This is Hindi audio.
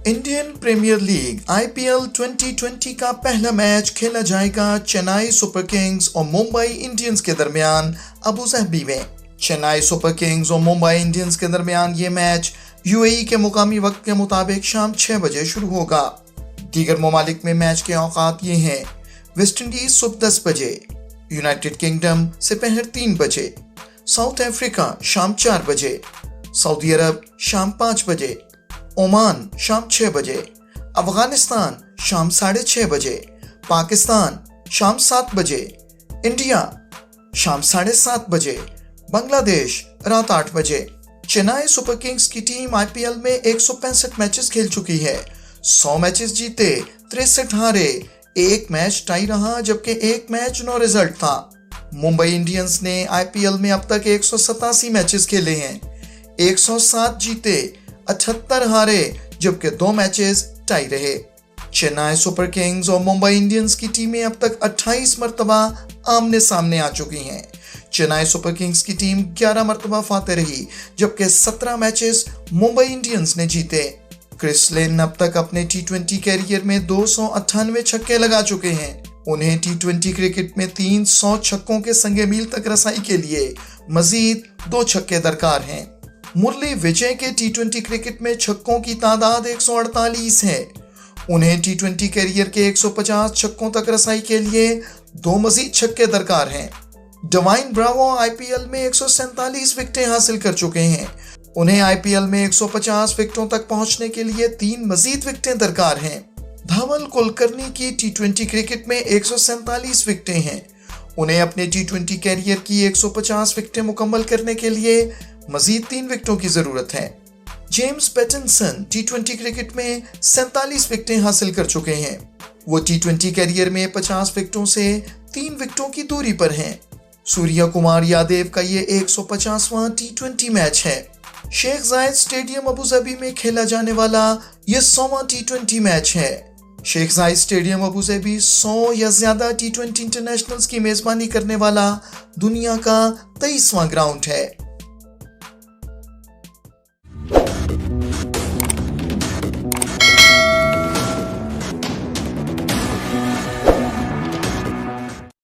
इंडियन प्रीमियर लीग IPL 2020 का पहला मैच खेला जाएगा चेन्नई सुपर किंग्स और मुंबई इंडियंस के दरमियान अबू धाबी में। चेन्नई सुपर किंग्स और मुंबई इंडियंस के दरमियान ये मैच UAE के मुकामी वक्त के मुताबिक शाम 6 बजे शुरू होगा। दीगर ममालिक में मैच के औकात ये हैं: वेस्ट इंडीज सुबह 10 बजे, यूनाइटेड किंगडम दोपहर 3 बजे, साउथ अफ्रीका शाम 4 बजे, सऊदी अरब शाम 5 बजे, ओमान शाम 6 बजे, अफगानिस्तान शाम 6:30 बजे, पाकिस्तान शाम 7 बजे, इंडिया शाम 7:30 बजे, बांग्लादेश रात 8 बजे। चेन्नई सुपर किंग्स की टीम IPL में 165 मैचेस खेल चुकी है। 100 मैचेस जीते, 63 हारे, एक मैच टाई रहा जबकि एक मैच नो रिजल्ट था। मुंबई इंडियंस ने IPL में अब तक 187 मैचेस खेले हैं, 107 जीते, 78 हारे जबकि 2 मैचेस टाई रहे। चेन्नई सुपर किंग्स और मुंबई इंडियंस की टीमें अब तक 28 मरतबा आमने सामने आ चुकी हैं। चेन्नई सुपर किंग्स की टीम 11 मरतबा फाते रही जबकि 17 मैचेस मुंबई इंडियंस ने जीते। क्रिस लिन अब तक अपने T20 कैरियर में 298 छक्के लगा चुके हैं। उन्हें T20 क्रिकेट में 300 छक्कों के संगे मील तक रसाई के लिए मजीद 2 छक्के दरकार हैं। मुरली विजय के T20 क्रिकेट में छक्कों की तादाद 148 है। उन्हें T20 कैरियर के 150 छक्कों तक रसाई के लिए 2 मजीद छक्के दरकार हैं। डवाइन ब्रावो IPL में 147 विकेटें हासिल कर चुके हैं। उन्हें IPL में 150 विकेटों तक पहुंचने के लिए 3 मजीद विकेटें दरकार हैं। धवल कुलकर्णी की T20 क्रिकेट में 147 विकेटें हैं। उन्हें अपने T20 कैरियर की 150 विकेटें मुकम्मल करने के लिए मजीद 3 विकेटों की जरूरत है। जेम्स पैटिंसन T20 क्रिकेट में 47 विकेटें हासिल कर चुके हैं। वो T20 कैरियर में 50 विकेटों से 3 विकेटों की दूरी पर हैं। सूर्या कुमार यादव का ये 150वां T20 मैच है। शेख जायद स्टेडियम अबू धाबी में खेला जाने वाला ये 100वां T20 मैच है। शेख जायद स्टेडियम अबू धाबी 100 या ज्यादा T20 इंटरनेशनल्स की मेजबानी करने वाला दुनिया का 23वां ग्राउंड है।